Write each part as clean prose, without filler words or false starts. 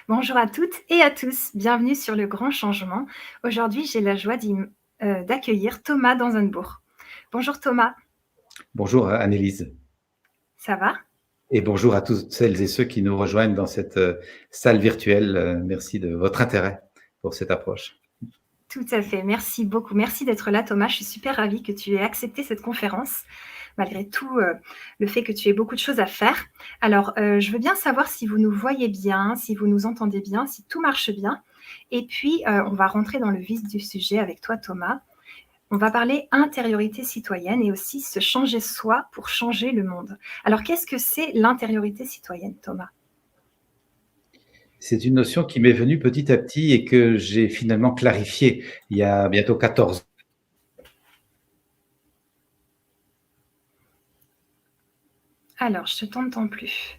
Bonjour à toutes et à tous, bienvenue sur Le Grand Changement. Aujourd'hui, j'ai la joie d'accueillir Thomas Danzenbourg. Bonjour Thomas, Bonjour Annelise ça va? et bonjour à tous celles et ceux qui nous rejoignent dans cette salle virtuelle. Merci de votre intérêt pour cette approche. Tout à fait, merci beaucoup. Merci d'être là Thomas, je suis super ravie que tu aies accepté cette conférence, malgré tout le fait que tu aies beaucoup de choses à faire. Alors, je veux bien savoir si vous nous voyez bien, si vous nous entendez bien, si tout marche bien. Et puis, on va rentrer dans le vif du sujet avec toi Thomas. On va parler intériorité citoyenne et aussi se changer soi pour changer le monde. Alors, qu'est-ce que c'est l'intériorité citoyenne, Thomas? C'est une notion qui m'est venue petit à petit et que j'ai finalement clarifiée il y a bientôt 14 ans. Alors, je ne t'entends plus.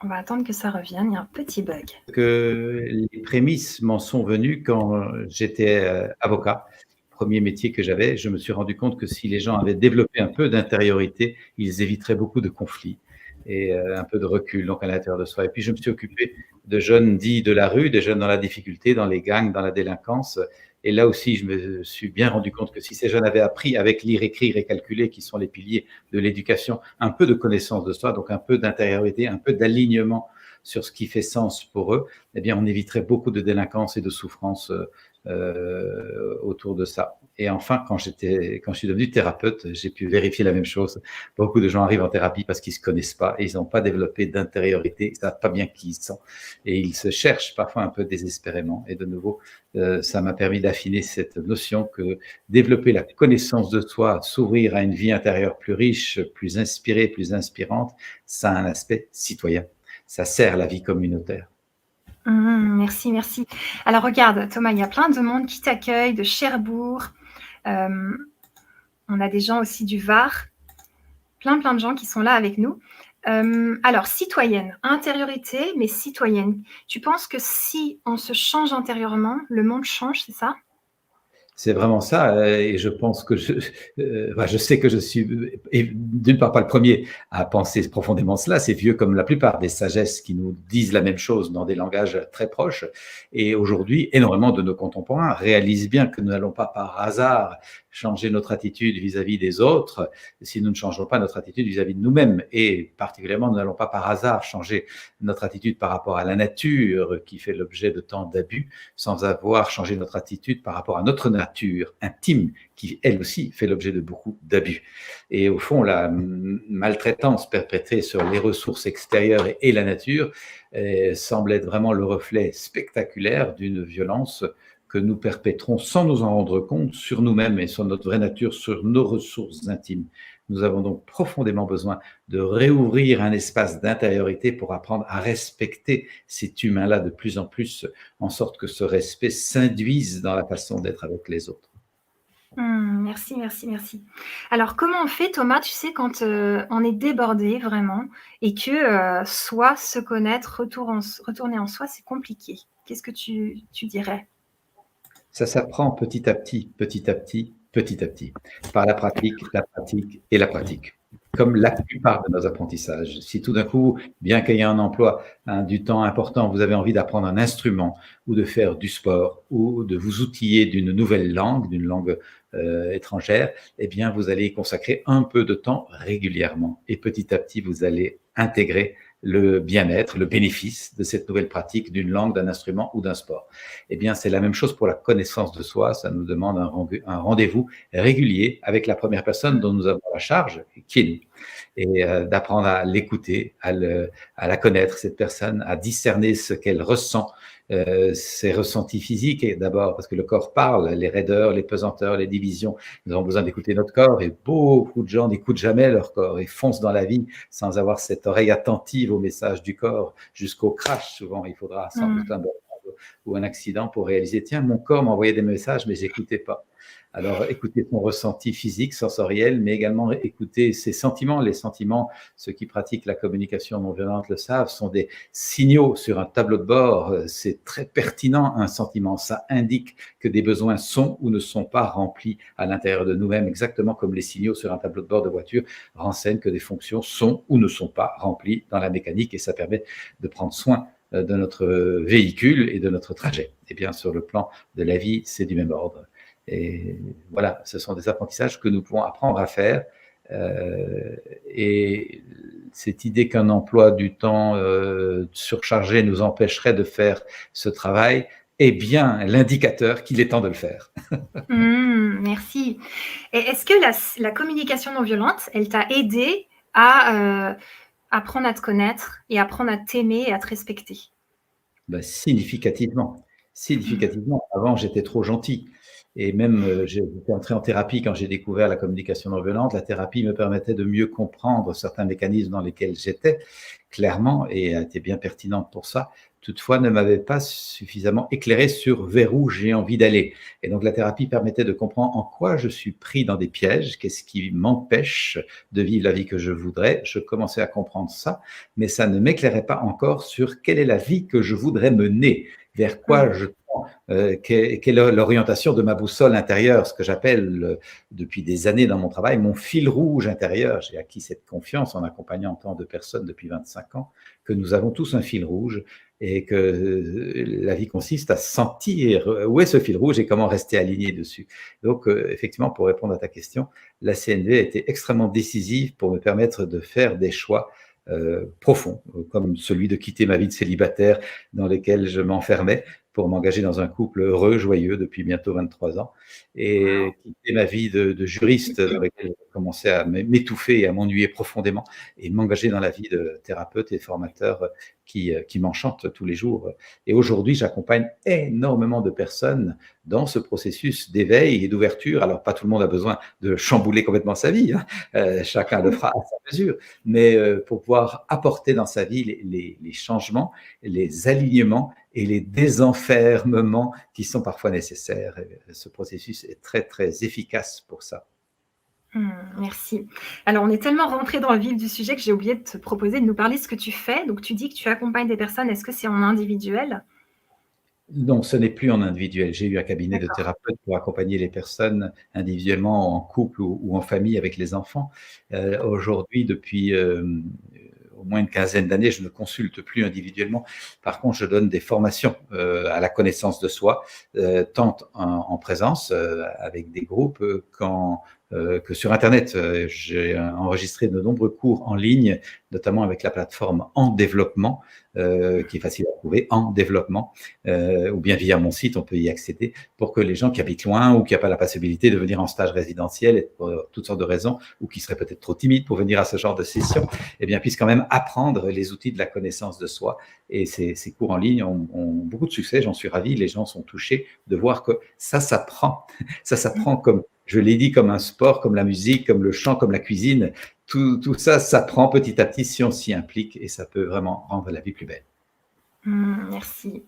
On va attendre que ça revienne, il y a un petit bug. Que les prémices m'en sont venues quand j'étais avocat. Premier métier que j'avais, je me suis rendu compte que si les gens avaient développé un peu d'intériorité, ils éviteraient beaucoup de conflits et un peu de recul donc à l'intérieur de soi. Et puis je me suis occupé de jeunes dits de la rue, des jeunes dans la difficulté, dans les gangs, dans la délinquance. Et là aussi, je me suis bien rendu compte que si ces jeunes avaient appris avec lire, écrire et calculer, qui sont les piliers de l'éducation, un peu de connaissance de soi, donc un peu d'intériorité, un peu d'alignement sur ce qui fait sens pour eux, eh bien, on éviterait beaucoup de délinquance et de souffrance autour de ça. Et enfin, quand je suis devenu thérapeute, j'ai pu vérifier la même chose. Beaucoup de gens arrivent en thérapie parce qu'ils se connaissent pas et ils n'ont pas développé d'intériorité, ils savent pas bien qui ils sont et ils se cherchent parfois un peu désespérément. Et de nouveau, ça m'a permis d'affiner cette notion que développer la connaissance de soi, s'ouvrir à une vie intérieure plus riche, plus inspirée, plus inspirante, ça a un aspect citoyen. Ça sert la vie communautaire. Merci, merci. Alors regarde Thomas, il y a plein de monde qui t'accueille, de Cherbourg. On a des gens aussi du Var. Plein de gens qui sont là avec nous. Alors, citoyenne, intériorité, mais citoyenne. Tu penses que si on se change intérieurement, le monde change, c'est ça? C'est vraiment ça, et je pense que je sais que je suis, et d'une part, pas le premier à penser profondément cela. C'est vieux comme la plupart des sagesses qui nous disent la même chose dans des langages très proches. Et aujourd'hui, énormément de nos contemporains réalisent bien que nous n'allons pas par hasard changer notre attitude vis-à-vis des autres si nous ne changeons pas notre attitude vis-à-vis de nous-mêmes. Et particulièrement, nous n'allons pas par hasard changer notre attitude par rapport à la nature qui fait l'objet de tant d'abus sans avoir changé notre attitude par rapport à notre nature intime qui, elle aussi, fait l'objet de beaucoup d'abus. Et au fond, la maltraitance perpétrée sur les ressources extérieures et la nature semble être vraiment le reflet spectaculaire d'une violence que nous perpétrons sans nous en rendre compte sur nous-mêmes et sur notre vraie nature, sur nos ressources intimes. Nous avons donc profondément besoin de réouvrir un espace d'intériorité pour apprendre à respecter cet humain-là de plus en plus, en sorte que ce respect s'induise dans la façon d'être avec les autres. Merci, merci, merci. Alors, comment on fait, Thomas, tu sais, quand on est débordé vraiment et que soi, se connaître, retourner en soi, c'est compliqué. Qu'est-ce que tu dirais? Ça s'apprend petit à petit, petit à petit, petit à petit, par la pratique et la pratique. Comme la plupart de nos apprentissages. Si tout d'un coup, bien qu'ayant un emploi du temps important, vous avez envie d'apprendre un instrument ou de faire du sport ou de vous outiller d'une nouvelle langue, d'une langue étrangère, eh bien, vous allez y consacrer un peu de temps régulièrement. Et petit à petit, vous allez intégrer le bien-être, le bénéfice de cette nouvelle pratique d'une langue, d'un instrument ou d'un sport. Eh bien, c'est la même chose pour la connaissance de soi. Ça nous demande un rendez-vous régulier avec la première personne dont nous avons la charge, qui est nous. Et d'apprendre à l'écouter, à la connaître, cette personne, à discerner ce qu'elle ressent, ses ressentis physiques d'abord, parce que le corps parle, les raideurs, les pesanteurs, les divisions. Nous avons besoin d'écouter notre corps et beaucoup de gens n'écoutent jamais leur corps et foncent dans la vie sans avoir cette oreille attentive aux messages du corps jusqu'au crash. Souvent, il faudra sans doute un ou un accident pour réaliser, tiens, mon corps m'envoyait des messages, mais j'écoutais pas. Alors, écouter son ressenti physique, sensoriel, mais également écouter ses sentiments. Les sentiments, ceux qui pratiquent la communication non violente le savent, sont des signaux sur un tableau de bord. C'est très pertinent, un sentiment. Ça indique que des besoins sont ou ne sont pas remplis à l'intérieur de nous-mêmes, exactement comme les signaux sur un tableau de bord de voiture renseignent que des fonctions sont ou ne sont pas remplies dans la mécanique, et ça permet de prendre soin de notre véhicule et de notre trajet. Et bien, sur le plan de la vie, c'est du même ordre. Et voilà, ce sont des apprentissages que nous pouvons apprendre à faire. Et cette idée qu'un emploi du temps surchargé nous empêcherait de faire ce travail est bien l'indicateur qu'il est temps de le faire. Merci. Et est-ce que la communication non violente, elle t'a aidé à apprendre à te connaître et apprendre à t'aimer et à te respecter? Ben, significativement. Significativement. Avant, j'étais trop gentil. Et même, j'étais entré en thérapie quand j'ai découvert la communication non violente. La thérapie me permettait de mieux comprendre certains mécanismes dans lesquels j'étais, clairement, et a été bien pertinente pour ça. Toutefois, ne m'avait pas suffisamment éclairé sur vers où j'ai envie d'aller. Et donc, la thérapie permettait de comprendre en quoi je suis pris dans des pièges, qu'est-ce qui m'empêche de vivre la vie que je voudrais. Je commençais à comprendre ça, mais ça ne m'éclairait pas encore sur quelle est la vie que je voudrais mener, vers quoi je tends, quelle est l'orientation de ma boussole intérieure, ce que j'appelle depuis des années dans mon travail mon fil rouge intérieur. J'ai acquis cette confiance en accompagnant tant de personnes depuis 25 ans que nous avons tous un fil rouge et que la vie consiste à sentir où est ce fil rouge et comment rester aligné dessus. Donc, effectivement, pour répondre à ta question, la CNV a été extrêmement décisive pour me permettre de faire des choix profonds, comme celui de quitter ma vie de célibataire dans lequel je m'enfermais pour m'engager dans un couple heureux, joyeux depuis bientôt 23 ans, et quitter ma vie de juriste dans laquelle j'ai commencé à m'étouffer et à m'ennuyer profondément, et m'engager dans la vie de thérapeute et formateur qui m'enchante tous les jours. Et aujourd'hui, j'accompagne énormément de personnes dans ce processus d'éveil et d'ouverture. Alors, pas tout le monde a besoin de chambouler complètement sa vie, hein. Chacun le fera à sa mesure, mais pour pouvoir apporter dans sa vie les changements, les alignements et les désenfermements qui sont parfois nécessaires. Et ce processus est très, très efficace pour ça. Merci. Alors, on est tellement rentré dans le vif du sujet que j'ai oublié de te proposer de nous parler de ce que tu fais. Donc, tu dis que tu accompagnes des personnes. Est-ce que c'est en individuel? Non, ce n'est plus en individuel. J'ai eu un cabinet de thérapeute pour accompagner les personnes individuellement, en couple ou en famille avec les enfants. Aujourd'hui, depuis au moins une quinzaine d'années, je ne consulte plus individuellement. Par contre, je donne des formations à la connaissance de soi, tant en présence avec des groupes que sur Internet. J'ai enregistré de nombreux cours en ligne, notamment avec la plateforme En Développement, qui est facile à trouver, En Développement, ou bien via mon site, on peut y accéder, pour que les gens qui habitent loin ou qui n'ont pas la possibilité de venir en stage résidentiel, pour toutes sortes de raisons, ou qui seraient peut-être trop timides pour venir à ce genre de session, eh bien, puissent quand même apprendre les outils de la connaissance de soi. Et ces cours en ligne ont beaucoup de succès, j'en suis ravi. Les gens sont touchés de voir que ça s'apprend. Ça s'apprend comme, je l'ai dit, comme un sport, comme la musique, comme le chant, comme la cuisine. Tout ça s'apprend petit à petit si on s'y implique et ça peut vraiment rendre la vie plus belle. Merci.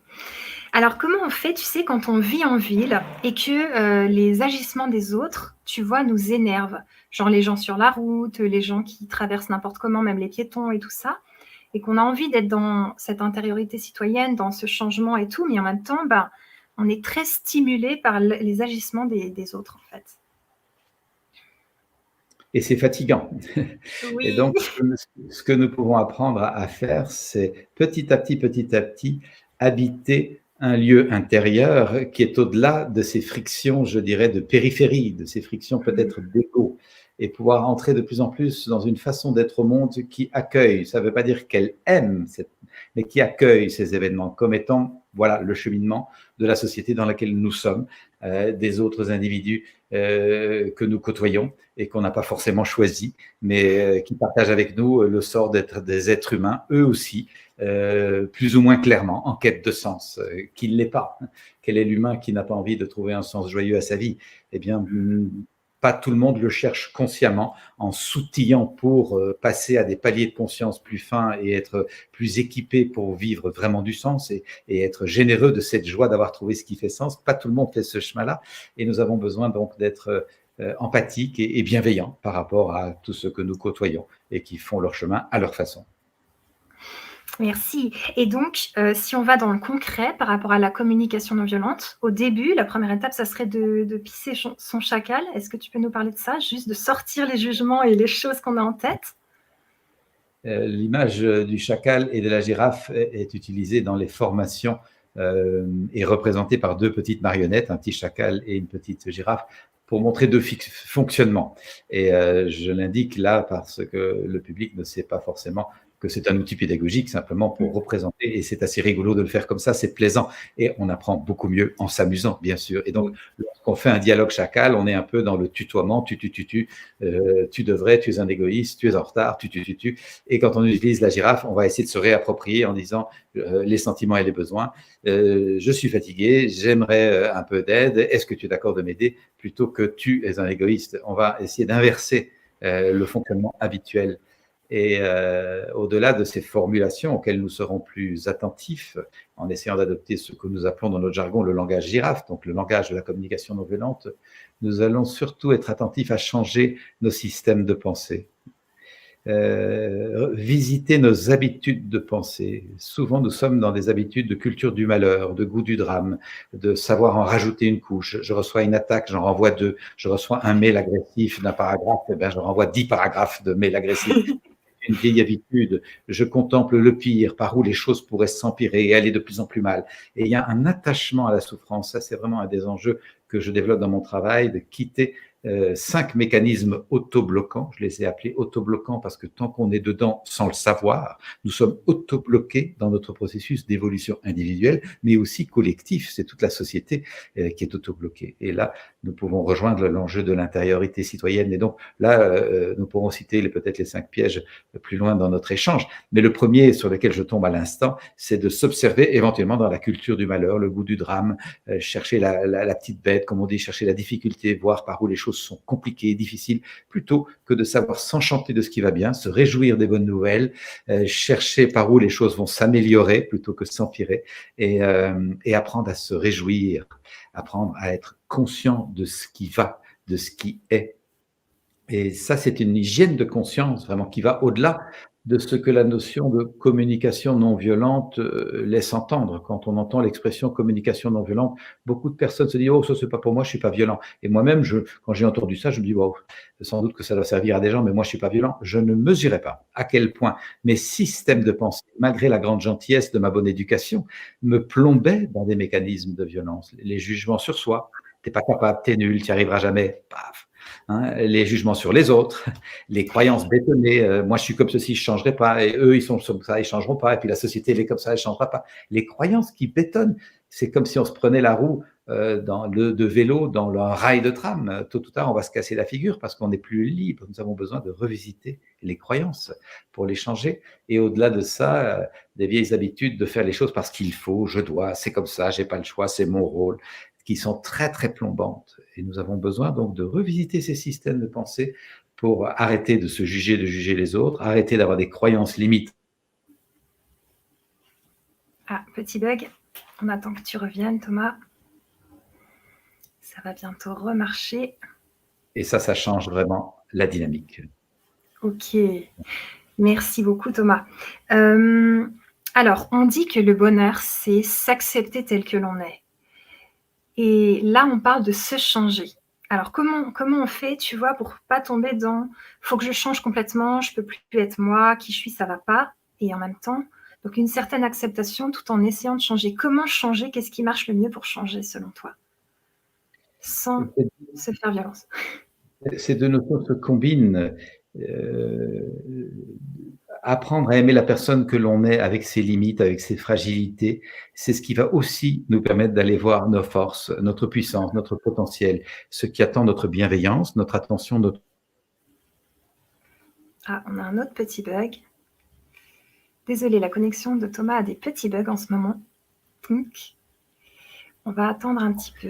Alors, comment on fait, tu sais, quand on vit en ville et que les agissements des autres, tu vois, nous énervent? Genre les gens sur la route, les gens qui traversent n'importe comment, même les piétons et tout ça, et qu'on a envie d'être dans cette intériorité citoyenne, dans ce changement et tout, mais en même temps, on est très stimulé par les agissements des autres, en fait. Et c'est fatigant. Oui. Et donc, ce que nous pouvons apprendre à faire, c'est petit à petit, habiter un lieu intérieur qui est au-delà de ces frictions, je dirais, de périphérie, de ces frictions peut-être d'ego, et pouvoir entrer de plus en plus dans une façon d'être au monde qui accueille. Ça ne veut pas dire qu'elle aime, mais qui accueille ces événements comme étant, voilà, le cheminement de la société dans laquelle nous sommes, des autres individus que nous côtoyons et qu'on n'a pas forcément choisi, mais qui partagent avec nous le sort d'être des êtres humains, eux aussi, plus ou moins clairement, en quête de sens, qui ne l'est pas. Quel est l'humain qui n'a pas envie de trouver un sens joyeux à sa vie? Eh bien, pas tout le monde le cherche consciemment, en s'outillant pour passer à des paliers de conscience plus fins et être plus équipé pour vivre vraiment du sens et être généreux de cette joie d'avoir trouvé ce qui fait sens. Pas tout le monde fait ce chemin-là et nous avons besoin donc d'être empathiques et bienveillants par rapport à tous ceux que nous côtoyons et qui font leur chemin à leur façon. Merci. Et donc, si on va dans le concret par rapport à la communication non violente, au début, la première étape, ça serait de pisser son chacal. Est-ce que tu peux nous parler de ça? Juste de sortir les jugements et les choses qu'on a en tête? L'image du chacal et de la girafe est utilisée dans les formations et représentée par deux petites marionnettes, un petit chacal et une petite girafe, pour montrer deux fonctionnements. Et je l'indique là parce que le public ne sait pas forcément que c'est un outil pédagogique simplement pour représenter, et c'est assez rigolo de le faire comme ça, c'est plaisant, et on apprend beaucoup mieux en s'amusant, bien sûr. Et donc, lorsqu'on fait un dialogue chacal, on est un peu dans le tutoiement, tu devrais, tu es un égoïste, tu es en retard, tu. Et quand on utilise la girafe, on va essayer de se réapproprier en disant les sentiments et les besoins. Je suis fatigué, j'aimerais un peu d'aide, est-ce que tu es d'accord de m'aider, plutôt que tu es un égoïste. On va essayer d'inverser le fonctionnement habituel. Et au-delà de ces formulations auxquelles nous serons plus attentifs, en essayant d'adopter ce que nous appelons dans notre jargon le langage girafe, donc le langage de la communication non violente, nous allons surtout être attentifs à changer nos systèmes de pensée. Visiter nos habitudes de pensée. Souvent, nous sommes dans des habitudes de culture du malheur, de goût du drame, de savoir en rajouter une couche. Je reçois une attaque, j'en renvoie 2. Je reçois un mail agressif d'un paragraphe, eh bien, je renvoie 10 paragraphes de mail agressifs. Une vieille habitude, je contemple le pire, par où les choses pourraient s'empirer et aller de plus en plus mal. Et il y a un attachement à la souffrance. Ça, c'est vraiment un des enjeux que je développe dans mon travail, de quitter 5 mécanismes autobloquants. Je les ai appelés autobloquants parce que tant qu'on est dedans sans le savoir, nous sommes autobloqués dans notre processus d'évolution individuelle, mais aussi collectif. C'est toute la société qui est autobloquée. Et là, nous pouvons rejoindre l'enjeu de l'intériorité citoyenne. Et donc là, nous pourrons citer peut-être les 5 pièges plus loin dans notre échange. Mais le premier sur lequel je tombe à l'instant, c'est de s'observer éventuellement dans la culture du malheur, le goût du drame, chercher la petite bête, comme on dit, chercher la difficulté, voir par où les choses sont compliquées, difficiles, plutôt que de savoir s'enchanter de ce qui va bien, se réjouir des bonnes nouvelles, chercher par où les choses vont s'améliorer plutôt que s'empirer, et apprendre à se réjouir, apprendre à être conscient de ce qui va, de ce qui est. Et ça, c'est une hygiène de conscience vraiment qui va au-delà de ce que la notion de communication non violente laisse entendre. Quand on entend l'expression communication non violente, beaucoup de personnes se disent oh, ça c'est pas pour moi, je suis pas violent. Et moi-même, quand j'ai entendu ça, je me dis wow, sans doute que ça doit servir à des gens, mais moi je suis pas violent. Je ne mesurais pas à quel point mes systèmes de pensée, malgré la grande gentillesse de ma bonne éducation, me plombaient dans des mécanismes de violence. Les jugements sur soi, t'es pas capable, t'es nul, t'y arriveras jamais, paf. Hein, les jugements sur les autres, les croyances bétonnées, moi je suis comme ceci, je ne changerai pas, et eux ils sont comme ça, ils ne changeront pas, et puis la société elle est comme ça, elle ne changera pas. Les croyances qui bétonnent, c'est comme si on se prenait la roue de vélo dans un rail de tram. Tôt ou tard, on va se casser la figure parce qu'on n'est plus libre. Nous avons besoin de revisiter les croyances pour les changer. Et au-delà de ça, des vieilles habitudes de faire les choses parce qu'il faut, je dois, c'est comme ça, j'ai pas le choix, c'est mon rôle, qui sont très, très plombantes. Et nous avons besoin donc de revisiter ces systèmes de pensée pour arrêter de se juger, de juger les autres, arrêter d'avoir des croyances limites. Ah, petit bug. On attend que tu reviennes, Thomas. Ça va bientôt remarcher. Et ça change vraiment la dynamique. Ok. Merci beaucoup, Thomas. Alors, on dit que le bonheur, c'est s'accepter tel que l'on est. Et là, on parle de se changer. Alors, comment on fait, tu vois, pour pas tomber dans « faut que je change complètement, je peux plus être moi, qui je suis, ça va pas ». Et en même temps, donc une certaine acceptation tout en essayant de changer. Comment changer? Qu'est-ce qui marche le mieux pour changer, selon toi? Sans se faire violence. Ces deux notions se combinent. Apprendre à aimer la personne que l'on est avec ses limites, avec ses fragilités, c'est ce qui va aussi nous permettre d'aller voir nos forces, notre puissance, notre potentiel, ce qui attend notre bienveillance, notre attention, notre... Ah, on a un autre petit bug. Désolée, la connexion de Thomas a des petits bugs en ce moment. Donc, on va attendre un petit peu.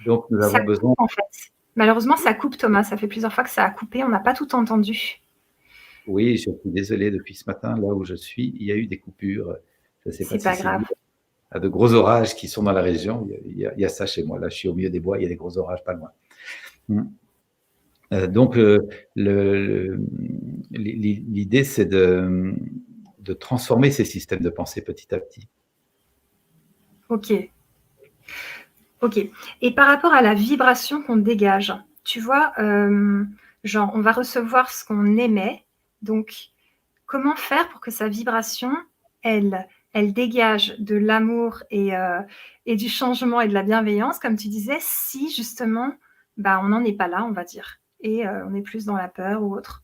Donc, nous avons besoin... En fait. Malheureusement, ça coupe, Thomas. Ça fait plusieurs fois que ça a coupé. On n'a pas tout entendu. Oui, je suis désolé. Depuis ce matin, là où je suis, il y a eu des coupures. Je ne sais pas si c'est grave. Il y a de gros orages qui sont dans la région. Il y a ça chez moi. Là, je suis au milieu des bois. Il y a des gros orages pas loin. Donc, l'idée, c'est de transformer ces systèmes de pensée petit à petit. Ok. Et par rapport à la vibration qu'on dégage, tu vois, genre, on va recevoir ce qu'on émet. Donc, comment faire pour que sa vibration, elle dégage de l'amour et du changement et de la bienveillance, comme tu disais, si justement, bah, on n'en est pas là, on va dire, et on est plus dans la peur ou autre?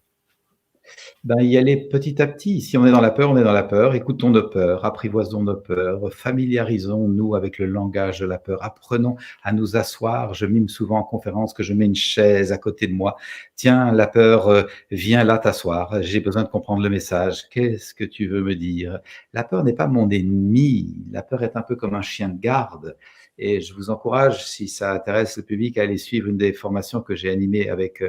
Ben, y aller petit à petit. Si on est dans la peur, on est dans la peur. Écoutons nos peurs, apprivoisons nos peurs, familiarisons-nous avec le langage de la peur. Apprenons à nous asseoir. Je mime souvent en conférence que je mets une chaise à côté de moi. Tiens, la peur, viens là t'asseoir. J'ai besoin de comprendre le message. Qu'est-ce que tu veux me dire? La peur n'est pas mon ennemi. La peur est un peu comme un chien de garde. Et je vous encourage, si ça intéresse le public, à aller suivre une des formations que j'ai animées avec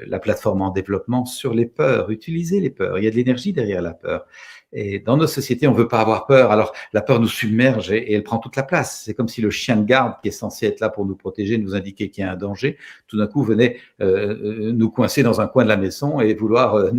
la plateforme en développement sur les peurs. Utilisez les peurs. Il y a de l'énergie derrière la peur. Et dans nos sociétés, on ne veut pas avoir peur. Alors, la peur nous submerge et elle prend toute la place. C'est comme si le chien de garde, qui est censé être là pour nous protéger, nous indiquer qu'il y a un danger, tout d'un coup venait nous coincer dans un coin de la maison et vouloir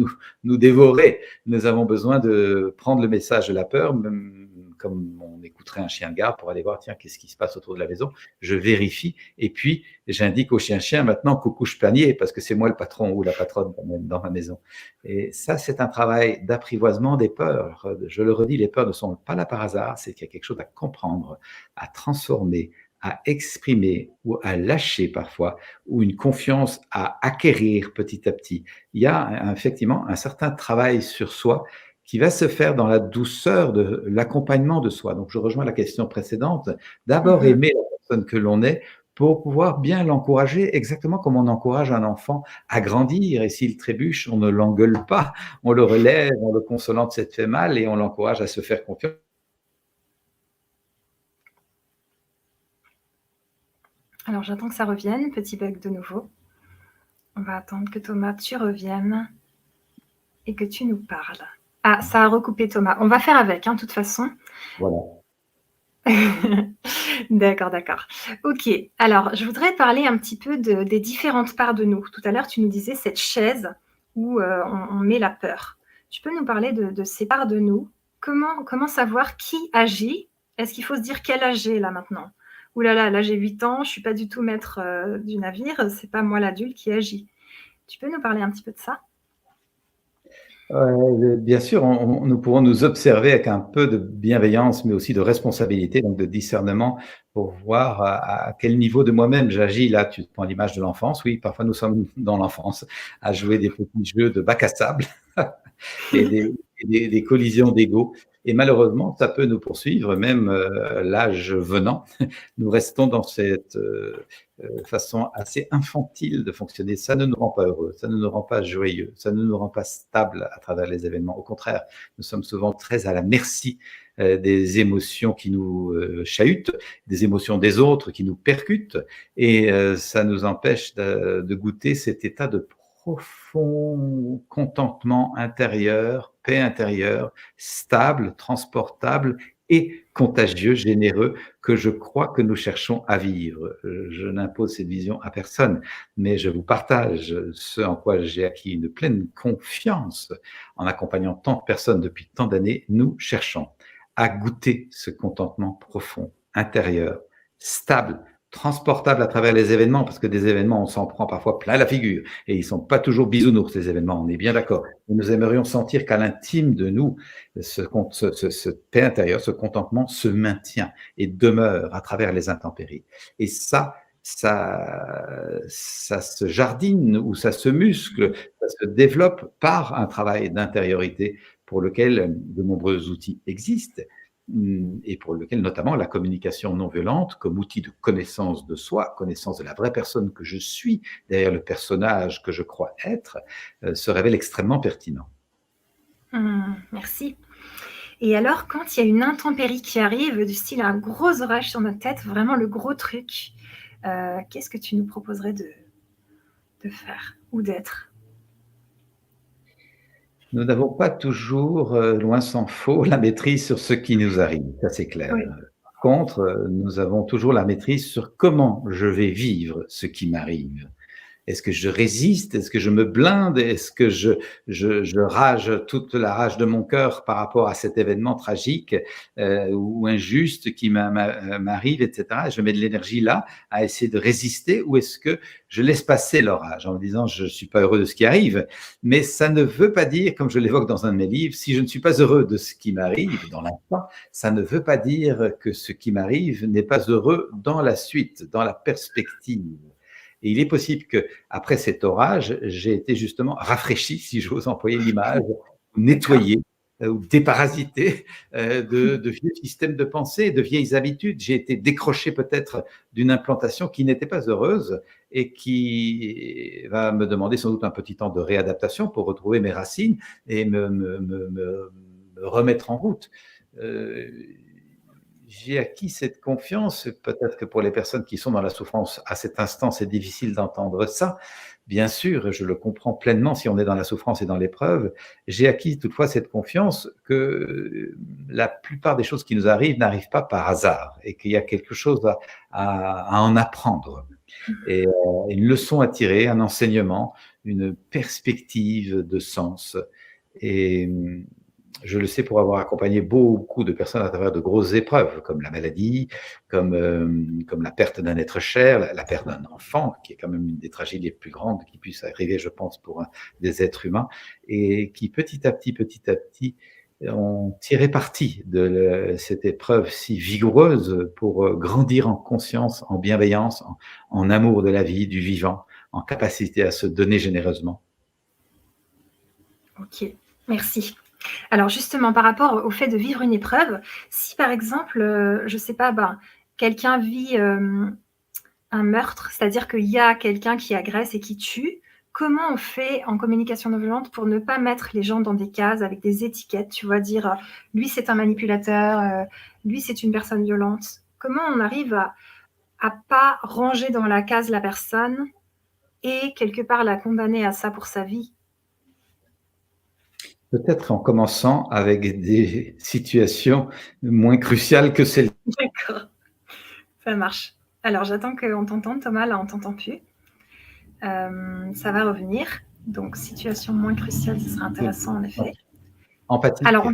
nous dévorer. Nous avons besoin de prendre le message de la peur, même comme on écouterait un chien de garde pour aller voir, tiens, qu'est-ce qui se passe autour de la maison. Je vérifie et puis j'indique au chien maintenant qu'au couche panier parce que c'est moi le patron ou la patronne dans ma maison. Et ça, c'est un travail d'apprivoisement des peurs. Je le redis, les peurs ne sont pas là par hasard, c'est qu'il y a quelque chose à comprendre, à transformer, à exprimer ou à lâcher parfois, ou une confiance à acquérir petit à petit. Il y a effectivement un certain travail sur soi qui va se faire dans la douceur de l'accompagnement de soi. Donc, je rejoins la question précédente. D'abord, Mmh. aimer la personne que l'on est pour pouvoir bien l'encourager, exactement comme on encourage un enfant à grandir. Et s'il trébuche, on ne l'engueule pas, on le relève, on le consolant de cette fait mal et on l'encourage à se faire confiance. Alors j'attends que ça revienne, petit bug de nouveau. On va attendre que Thomas, tu reviennes et que tu nous parles. Ah, ça a recoupé Thomas. On va faire avec, hein, de toute façon. Voilà. D'accord, d'accord. OK. Alors, je voudrais parler un petit peu des différentes parts de nous. Tout à l'heure, tu nous disais cette chaise où on met la peur. Tu peux nous parler de ces parts de nous? Comment savoir qui agit? Est-ce qu'il faut se dire quel âge j'ai là maintenant? Ouh là là, là j'ai 8 ans, je suis pas du tout maître du navire, c'est pas moi l'adulte qui agit. Tu peux nous parler un petit peu de ça? Bien sûr, nous pourrons nous observer avec un peu de bienveillance, mais aussi de responsabilité, donc de discernement, pour voir à quel niveau de moi-même j'agis. Là, tu prends l'image de l'enfance. Oui, parfois nous sommes dans l'enfance, à jouer des petits jeux de bac à sable et des collisions d'ego. Et malheureusement, ça peut nous poursuivre, même l'âge venant. Nous restons dans cette façon assez infantile de fonctionner. Ça ne nous rend pas heureux, ça ne nous rend pas joyeux, ça ne nous rend pas stable à travers les événements. Au contraire, nous sommes souvent très à la merci des émotions qui nous chahutent, des émotions des autres qui nous percutent, et ça nous empêche de goûter cet état de profond contentement intérieur, paix intérieure, stable, transportable et contagieux, généreux, que je crois que nous cherchons à vivre. Je n'impose cette vision à personne, mais je vous partage ce en quoi j'ai acquis une pleine confiance en accompagnant tant de personnes depuis tant d'années. Nous cherchons à goûter ce contentement profond, intérieur, stable, transportable à travers les événements, parce que des événements, on s'en prend parfois plein la figure, et ils sont pas toujours bisounours, ces événements, on est bien d'accord. Nous aimerions sentir qu'à l'intime de nous, ce paix intérieur, ce contentement se maintient et demeure à travers les intempéries. Et ça se jardine ou ça se muscle, ça se développe par un travail d'intériorité pour lequel de nombreux outils existent et pour lequel notamment la communication non violente comme outil de connaissance de soi, connaissance de la vraie personne que je suis derrière le personnage que je crois être, se révèle extrêmement pertinent. Merci. Et alors, quand il y a une intempérie qui arrive, du style un gros orage sur notre tête, vraiment le gros truc, qu'est-ce que tu nous proposerais de faire ou d'être? Nous n'avons pas toujours, loin s'en faut, la maîtrise sur ce qui nous arrive, ça c'est clair. Oui. Par contre, nous avons toujours la maîtrise sur comment je vais vivre ce qui m'arrive. Est-ce que je résiste? Est-ce que je me blinde? Est-ce que je rage toute la rage de mon cœur par rapport à cet événement tragique ou injuste qui m'arrive, etc. Je mets de l'énergie là à essayer de résister, ou est-ce que je laisse passer l'orage en me disant je ne suis pas heureux de ce qui arrive? Mais ça ne veut pas dire, comme je l'évoque dans un de mes livres, si je ne suis pas heureux de ce qui m'arrive dans l'instant, ça ne veut pas dire que ce qui m'arrive n'est pas heureux dans la suite, dans la perspective. Et il est possible qu'après cet orage, j'ai été justement rafraîchi, si j'ose employer l'image, nettoyé ou déparasité de vieux systèmes de pensée, de vieilles habitudes. J'ai été décroché peut-être d'une implantation qui n'était pas heureuse et qui va me demander sans doute un petit temps de réadaptation pour retrouver mes racines et me remettre en route. J'ai acquis cette confiance, peut-être que pour les personnes qui sont dans la souffrance à cet instant, c'est difficile d'entendre ça. Bien sûr, je le comprends pleinement si on est dans la souffrance et dans l'épreuve. J'ai acquis toutefois cette confiance que la plupart des choses qui nous arrivent n'arrivent pas par hasard et qu'il y a quelque chose à en apprendre. Et une leçon à tirer, un enseignement, une perspective de sens. Et je le sais pour avoir accompagné beaucoup de personnes à travers de grosses épreuves, comme la maladie, comme la perte d'un être cher, la perte d'un enfant, qui est quand même une des tragédies les plus grandes qui puissent arriver, je pense, pour des êtres humains, et qui petit à petit, ont tiré parti de cette épreuve si vigoureuse pour grandir en conscience, en bienveillance, en amour de la vie, du vivant, en capacité à se donner généreusement. Ok, merci. Alors justement, par rapport au fait de vivre une épreuve, si par exemple, je ne sais pas, quelqu'un vit un meurtre, c'est-à-dire qu'il y a quelqu'un qui agresse et qui tue, comment on fait en communication non violente pour ne pas mettre les gens dans des cases avec des étiquettes, tu vois, dire lui c'est un manipulateur, lui c'est une personne violente. Comment on arrive à pas ranger dans la case la personne et quelque part la condamner à ça pour sa vie? Peut-être en commençant avec des situations moins cruciales que celles. D'accord, ça marche. Alors j'attends qu'on t'entende, Thomas, là on t'entend plus. Ça va revenir. Donc situation moins cruciale, ce sera intéressant en effet. Empathique. Alors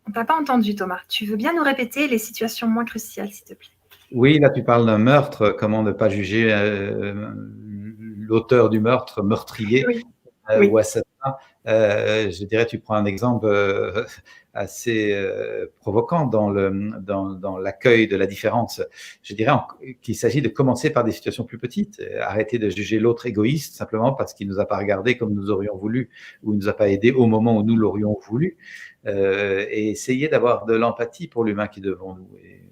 on t'a pas entendu, Thomas. Tu veux bien nous répéter les situations moins cruciales, s'il te plaît? Oui, là tu parles d'un meurtre, comment ne pas juger l'auteur du meurtre, meurtrier. Oui. Ou assassin. Je dirais, tu prends un exemple assez provocant dans l'accueil de la différence. Je dirais qu'il s'agit de commencer par des situations plus petites, arrêter de juger l'autre égoïste simplement parce qu'il ne nous a pas regardé comme nous aurions voulu ou il ne nous a pas aidé au moment où nous l'aurions voulu, et essayer d'avoir de l'empathie pour l'humain qui est devant nous. Et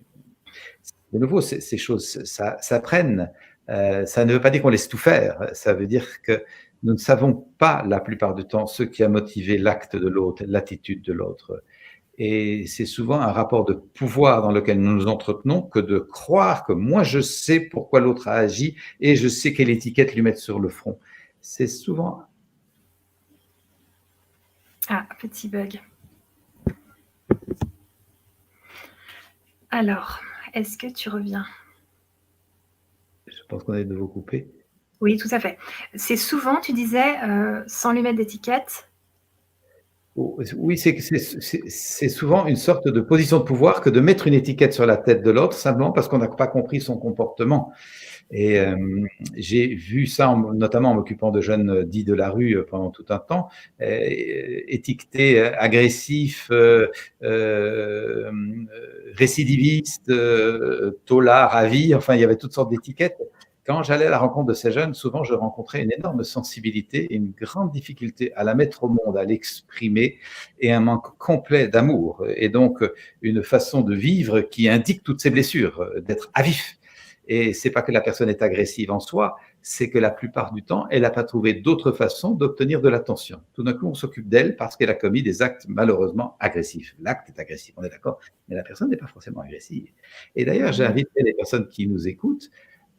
de nouveau, ces choses s'apprennent. Ça ne veut pas dire qu'on laisse tout faire, ça veut dire que nous ne savons pas la plupart du temps ce qui a motivé l'acte de l'autre, l'attitude de l'autre. Et c'est souvent un rapport de pouvoir dans lequel nous nous entretenons que de croire que moi je sais pourquoi l'autre a agi et je sais quelle étiquette lui mettre sur le front. C'est souvent... Ah, petit bug. Alors, est-ce que tu reviens? Je pense qu'on est de nouveau coupé. Oui, tout à fait. C'est souvent, tu disais, sans lui mettre d'étiquette. Oui, c'est souvent une sorte de position de pouvoir que de mettre une étiquette sur la tête de l'autre simplement parce qu'on n'a pas compris son comportement. Et j'ai vu ça notamment en m'occupant de jeunes dits de la rue pendant tout un temps, étiquetés agressifs, récidivistes, taulards à vie, enfin il y avait toutes sortes d'étiquettes. Quand j'allais à la rencontre de ces jeunes, souvent je rencontrais une énorme sensibilité et une grande difficulté à la mettre au monde, à l'exprimer, et un manque complet d'amour. Et donc une façon de vivre qui indique toutes ces blessures, d'être à vif. Et c'est pas que la personne est agressive en soi, c'est que la plupart du temps, elle n'a pas trouvé d'autre façon d'obtenir de l'attention. Tout d'un coup, on s'occupe d'elle parce qu'elle a commis des actes malheureusement agressifs. L'acte est agressif, on est d'accord, mais la personne n'est pas forcément agressive. Et d'ailleurs, j'invite les personnes qui nous écoutent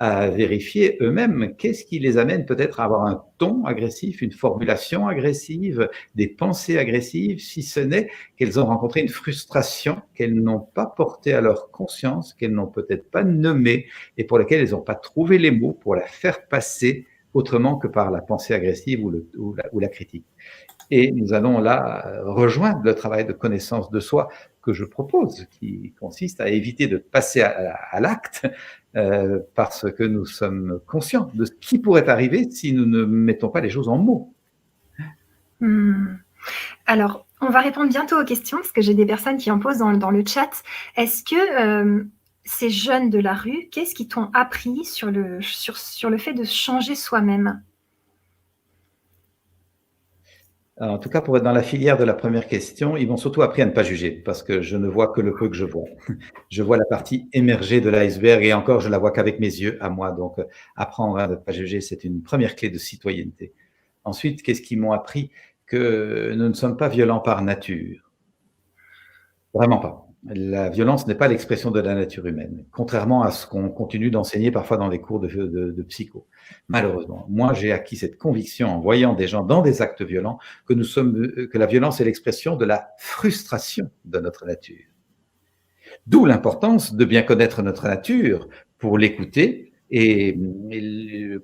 à vérifier eux-mêmes qu'est-ce qui les amène peut-être à avoir un ton agressif, une formulation agressive, des pensées agressives, si ce n'est qu'elles ont rencontré une frustration qu'elles n'ont pas portée à leur conscience, qu'elles n'ont peut-être pas nommée et pour laquelle elles n'ont pas trouvé les mots pour la faire passer autrement que par la pensée agressive ou la critique. Et nous allons là rejoindre le travail de connaissance de soi que je propose, qui consiste à éviter de passer à l'acte parce que nous sommes conscients de ce qui pourrait arriver si nous ne mettons pas les choses en mots. Alors, on va répondre bientôt aux questions parce que j'ai des personnes qui en posent dans le chat. Est-ce que ces jeunes de la rue, qu'est-ce qu'ils t'ont appris sur le fait de changer soi-même? En tout cas, pour être dans la filière de la première question, ils m'ont surtout appris à ne pas juger, parce que je ne vois que le peu que je vois. Je vois la partie émergée de l'iceberg, et encore, je ne la vois qu'avec mes yeux à moi. Donc, apprendre à ne pas juger, c'est une première clé de citoyenneté. Ensuite, qu'est-ce qu'ils m'ont appris? Que nous ne sommes pas violents par nature. Vraiment pas. La violence n'est pas l'expression de la nature humaine, contrairement à ce qu'on continue d'enseigner parfois dans les cours de psycho. Malheureusement, moi j'ai acquis cette conviction en voyant des gens dans des actes violents que la violence est l'expression de la frustration de notre nature. D'où l'importance de bien connaître notre nature pour l'écouter et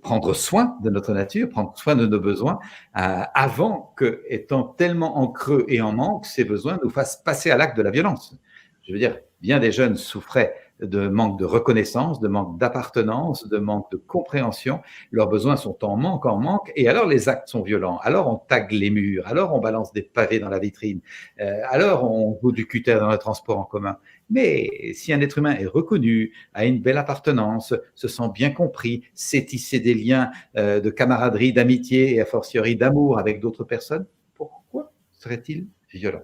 prendre soin de notre nature, prendre soin de nos besoins, avant que, étant tellement en creux et en manque, ces besoins nous fassent passer à l'acte de la violence. Je veux dire, bien des jeunes souffraient de manque de reconnaissance, de manque d'appartenance, de manque de compréhension. Leurs besoins sont en manque, et alors les actes sont violents. Alors on tague les murs, alors on balance des pavés dans la vitrine, alors on goûte du cutter dans le transport en commun. Mais si un être humain est reconnu, a une belle appartenance, se sent bien compris, sait tisser des liens de camaraderie, d'amitié et a fortiori d'amour avec d'autres personnes, pourquoi serait-il violent?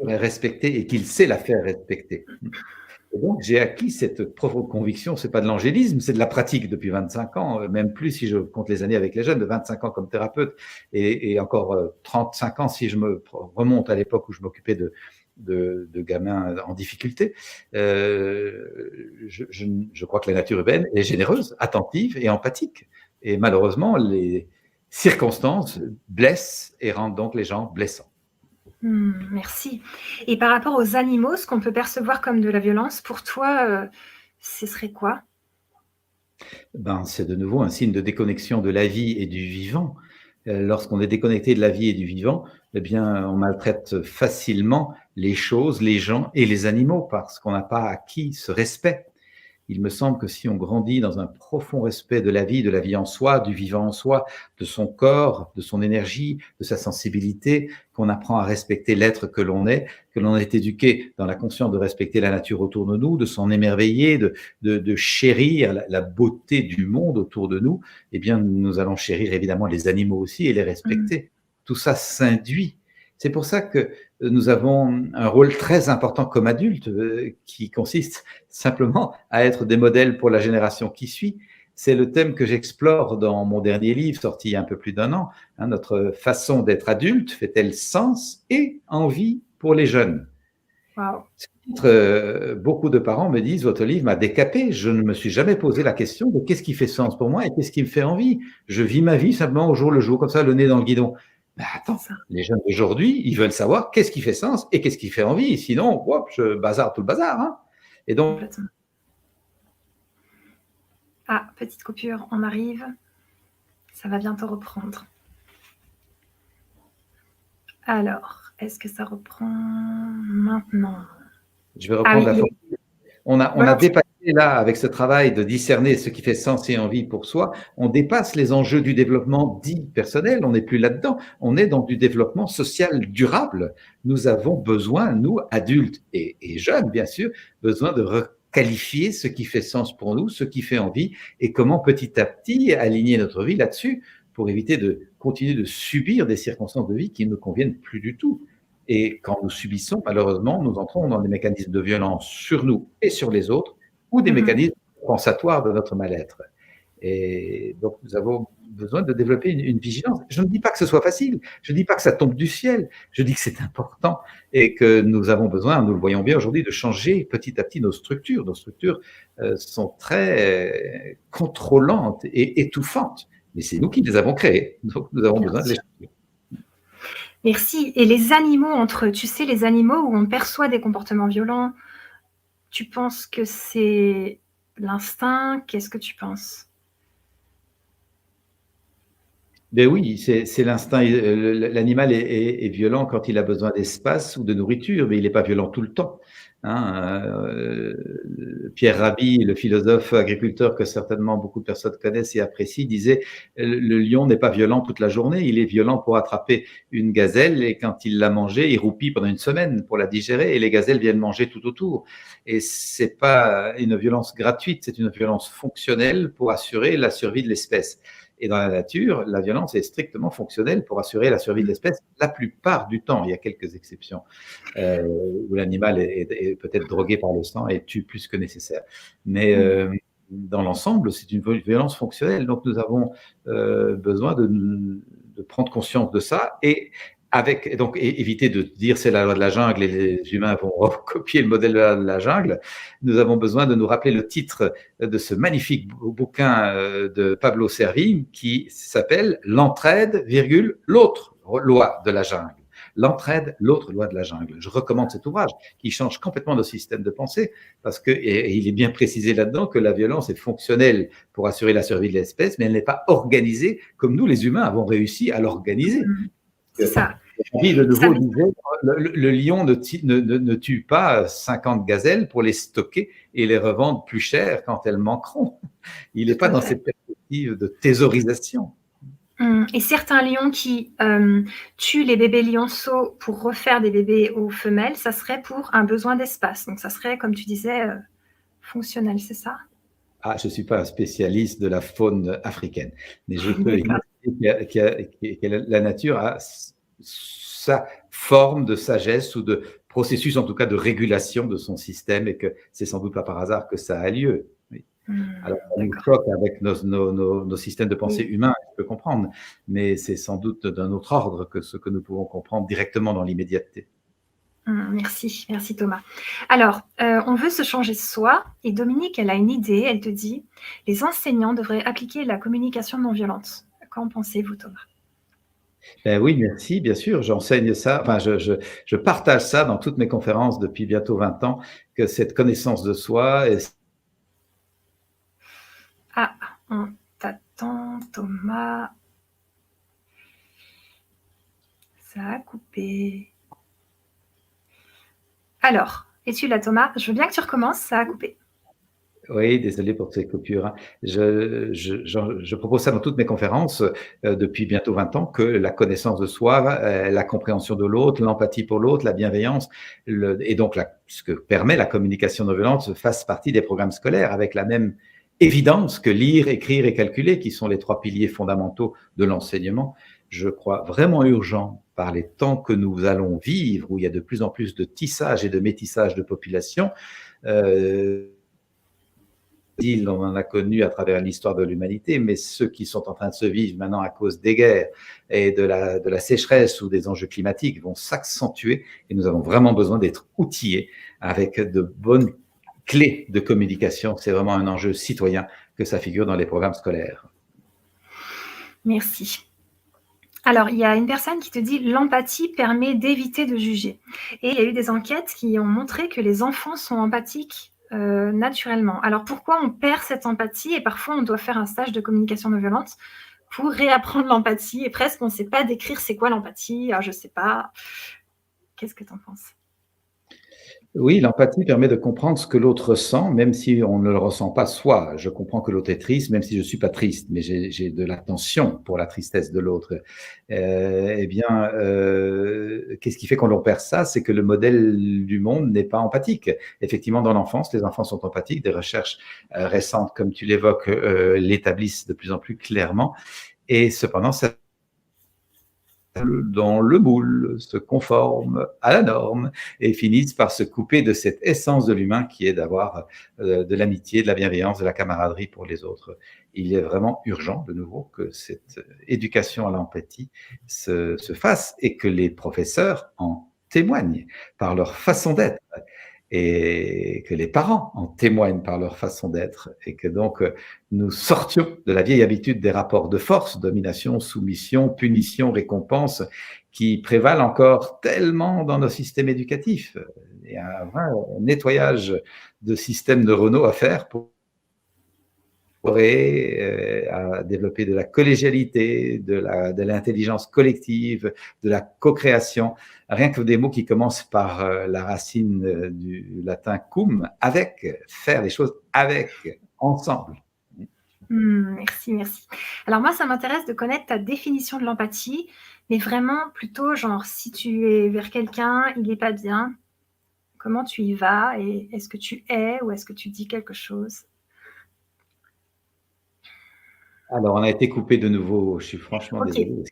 Respecter et qu'il sait la faire respecter. Et donc, j'ai acquis cette profonde conviction, c'est pas de l'angélisme, c'est de la pratique depuis 25 ans, même plus si je compte les années avec les jeunes, de 25 ans comme thérapeute et encore 35 ans si je me remonte à l'époque où je m'occupais de gamins en difficulté. Je crois que la nature humaine est généreuse, attentive et empathique. Et malheureusement, les circonstances blessent et rendent donc les gens blessants. Merci. Et par rapport aux animaux, ce qu'on peut percevoir comme de la violence, pour toi, ce serait quoi? C'est de nouveau un signe de déconnexion de la vie et du vivant. Lorsqu'on est déconnecté de la vie et du vivant, eh bien, on maltraite facilement les choses, les gens et les animaux parce qu'on n'a pas acquis ce respect. Il me semble que si on grandit dans un profond respect de la vie en soi, du vivant en soi, de son corps, de son énergie, de sa sensibilité, qu'on apprend à respecter l'être que l'on est éduqué dans la conscience de respecter la nature autour de nous, de s'en émerveiller, de chérir la beauté du monde autour de nous, eh bien, nous allons chérir évidemment les animaux aussi et les respecter. Tout ça s'induit. C'est pour ça que nous avons un rôle très important comme adultes qui consiste simplement à être des modèles pour la génération qui suit. C'est le thème que j'explore dans mon dernier livre, sorti il y a un peu plus d'1 an. Notre façon d'être adulte fait-elle sens et envie pour les jeunes? Wow. Beaucoup de parents me disent « Votre livre m'a décapé, je ne me suis jamais posé la question de qu'est-ce qui fait sens pour moi et qu'est-ce qui me fait envie. Je vis ma vie simplement au jour le jour, comme ça, le nez dans le guidon. » Attends, les jeunes d'aujourd'hui, ils veulent savoir qu'est-ce qui fait sens et qu'est-ce qui fait envie. Sinon, hop, je bazarde tout le bazar. Hein. Et donc, ah, petite coupure, on arrive. Ça va bientôt reprendre. Alors, est-ce que ça reprend maintenant? Je vais reprendre la photo. On a dépassé là, avec ce travail de discerner ce qui fait sens et envie pour soi, on dépasse les enjeux du développement dit personnel, on n'est plus là-dedans, on est dans du développement social durable. Nous avons besoin, nous, adultes et jeunes, bien sûr, besoin de requalifier ce qui fait sens pour nous, ce qui fait envie et comment petit à petit aligner notre vie là-dessus pour éviter de continuer de subir des circonstances de vie qui ne nous conviennent plus du tout. Et quand nous subissons, malheureusement, nous entrons dans des mécanismes de violence sur nous et sur les autres, ou des mécanismes compensatoires de notre mal-être. Et donc, nous avons besoin de développer une vigilance. Je ne dis pas que ce soit facile, je ne dis pas que ça tombe du ciel, je dis que c'est important et que nous avons besoin, nous le voyons bien aujourd'hui, de changer petit à petit nos structures. Nos structures sont très contrôlantes et étouffantes, mais c'est nous qui les avons créées, donc nous avons besoin de les changer. Merci. Et les animaux entre eux, tu sais, les animaux où on perçoit des comportements violents, tu penses que c'est l'instinct? Qu'est-ce que tu penses? Ben oui, c'est l'instinct. L'animal est violent quand il a besoin d'espace ou de nourriture, mais il n'est pas violent tout le temps. Hein. Pierre Rabhi, le philosophe agriculteur que certainement beaucoup de personnes connaissent et apprécient, disait le lion n'est pas violent toute la journée, il est violent pour attraper une gazelle et quand il l'a mangée, il roupit pendant une semaine pour la digérer et les gazelles viennent manger tout autour. Et c'est pas une violence gratuite, c'est une violence fonctionnelle pour assurer la survie de l'espèce. Et dans la nature, la violence est strictement fonctionnelle pour assurer la survie de l'espèce la plupart du temps. Il y a quelques exceptions où l'animal est peut-être drogué par le sang et tue plus que nécessaire. Mais dans l'ensemble, c'est une violence fonctionnelle. Donc nous avons besoin de prendre conscience de ça et donc éviter de dire c'est la loi de la jungle et les humains vont copier le modèle de la jungle. Nous avons besoin de nous rappeler le titre de ce magnifique bouquin de Pablo Servigne qui s'appelle L'entraide, l'autre loi de la jungle. L'entraide, l'autre loi de la jungle. Je recommande cet ouvrage qui change complètement nos systèmes de pensée parce que, et il est bien précisé là-dedans que la violence est fonctionnelle pour assurer la survie de l'espèce, mais elle n'est pas organisée comme nous les humains avons réussi à l'organiser. C'est ça. De nouveau, le lion ne tue pas 50 gazelles pour les stocker et les revendre plus cher quand elles manqueront. Il n'est pas dans cette perspective de thésaurisation. Et certains lions qui tuent les bébés lionceaux pour refaire des bébés aux femelles, ça serait pour un besoin d'espace. Donc ça serait, comme tu disais, fonctionnel, c'est ça? Ah, je ne suis pas un spécialiste de la faune africaine, mais je peux imaginer que la nature a sa forme de sagesse ou de processus, en tout cas de régulation de son système, et que c'est sans doute pas par hasard que ça a lieu. Oui. Alors, ça nous choque avec nos systèmes de pensée humains, je peux comprendre, mais c'est sans doute d'un autre ordre que ce que nous pouvons comprendre directement dans l'immédiateté. Merci Thomas. Alors, on veut se changer soi et Dominique, elle a une idée, elle te dit « Les enseignants devraient appliquer la communication non violente ». Qu'en pensez-vous, Thomas? Ben oui, merci, bien sûr, j'enseigne ça, enfin je partage ça dans toutes mes conférences depuis bientôt 20 ans, que cette connaissance de soi est... Ah, on t'attend, Thomas. Ça a coupé. Alors, es-tu là, Thomas? Je veux bien que tu recommences, ça a coupé. Oui, désolé pour ces coupures. Hein. Je propose ça dans toutes mes conférences depuis bientôt 20 ans, que la connaissance de soi, la compréhension de l'autre, l'empathie pour l'autre, la bienveillance, et donc ce que permet la communication non violente fasse partie des programmes scolaires avec la même évidence que lire, écrire et calculer, qui sont les 3 piliers fondamentaux de l'enseignement. Je crois vraiment urgent par les temps que nous allons vivre, où il y a de plus en plus de tissage et de métissage de population, on en a connu à travers l'histoire de l'humanité, mais ceux qui sont en train de se vivre maintenant à cause des guerres et de la sécheresse ou des enjeux climatiques vont s'accentuer et nous avons vraiment besoin d'être outillés avec de bonnes clés de communication. C'est vraiment un enjeu citoyen que ça figure dans les programmes scolaires. Merci. Alors, il y a une personne qui te dit « L'empathie permet d'éviter de juger ». Et il y a eu des enquêtes qui ont montré que les enfants sont empathiques naturellement. Alors, pourquoi on perd cette empathie et parfois on doit faire un stage de communication non violente pour réapprendre l'empathie et presque on ne sait pas décrire c'est quoi l'empathie, je ne sais pas. Qu'est-ce que tu en penses? Oui, l'empathie permet de comprendre ce que l'autre ressent, même si on ne le ressent pas soi. Je comprends que l'autre est triste, même si je ne suis pas triste, mais j'ai de l'attention pour la tristesse de l'autre. Qu'est-ce qui fait qu'on perd ça? C'est que le modèle du monde n'est pas empathique. Effectivement, dans l'enfance, les enfants sont empathiques. Des recherches récentes, comme tu l'évoques, l'établissent de plus en plus clairement. Et cependant, ça dans le moule, se conforment à la norme et finissent par se couper de cette essence de l'humain qui est d'avoir de l'amitié, de la bienveillance, de la camaraderie pour les autres. Il est vraiment urgent, de nouveau, que cette éducation à l'empathie se fasse et que les professeurs en témoignent par leur façon d'être et que les parents en témoignent par leur façon d'être et que donc nous sortions de la vieille habitude des rapports de force, domination, soumission, punition, récompense, qui prévalent encore tellement dans nos systèmes éducatifs. Il y a un vrai nettoyage de systèmes neuronaux à faire pour à développer de la collégialité, de l'intelligence collective, de la co-création. Rien que des mots qui commencent par la racine du latin cum, avec, faire les choses avec, ensemble. Merci, merci. Alors moi, ça m'intéresse de connaître ta définition de l'empathie, mais vraiment plutôt genre si tu es vers quelqu'un, il n'est pas bien, comment tu y vas et est-ce que tu es ou est-ce que tu dis quelque chose? Alors, on a été coupé de nouveau. Je suis franchement Ok. désolé.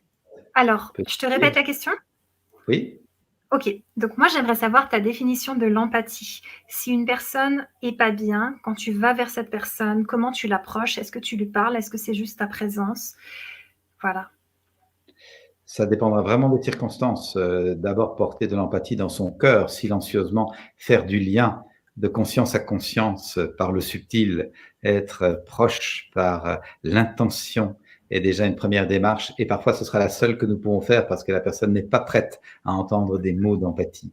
Alors, je te répète la question? Oui. Ok. Donc moi, j'aimerais savoir ta définition de l'empathie. Si une personne est pas bien, quand tu vas vers cette personne, comment tu l'approches? Est-ce que tu lui parles? Est-ce que c'est juste ta présence? Voilà. Ça dépendra vraiment des circonstances. D'abord, porter de l'empathie dans son cœur, silencieusement, faire du lien de conscience à conscience par le subtil, être proche par l'intention est déjà une première démarche et parfois ce sera la seule que nous pourrons faire parce que la personne n'est pas prête à entendre des mots d'empathie.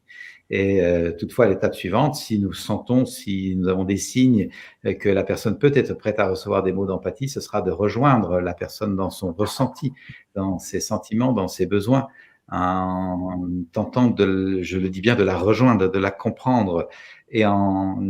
Et toutefois, l'étape suivante, si nous sentons, si nous avons des signes que la personne peut être prête à recevoir des mots d'empathie, ce sera de rejoindre la personne dans son ressenti, dans ses sentiments, dans ses besoins, en tentant je le dis bien, de la rejoindre, de la comprendre et en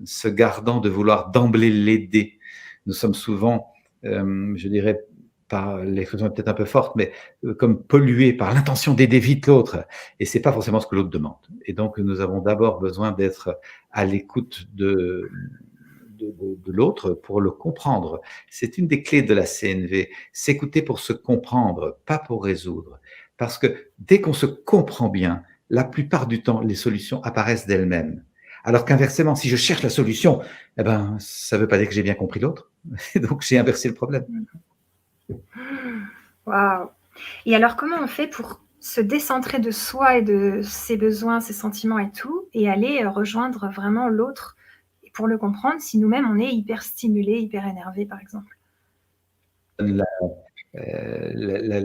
se gardant de vouloir d'emblée l'aider. Nous sommes souvent, je dirais, par l'expression est peut-être un peu forte, mais comme pollués par l'intention d'aider vite l'autre. Et c'est pas forcément ce que l'autre demande. Et donc, nous avons d'abord besoin d'être à l'écoute de l'autre pour le comprendre. C'est une des clés de la CNV, s'écouter pour se comprendre, pas pour résoudre. Parce que dès qu'on se comprend bien, la plupart du temps, les solutions apparaissent d'elles-mêmes. Alors qu'inversement, si je cherche la solution, eh ben, ça ne veut pas dire que j'ai bien compris l'autre. Donc, j'ai inversé le problème. Waouh! Et alors, comment on fait pour se décentrer de soi et de ses besoins, ses sentiments et tout, et aller rejoindre vraiment l'autre pour le comprendre si nous-mêmes on est hyper stimulé, hyper énervé, par exemple? La, la,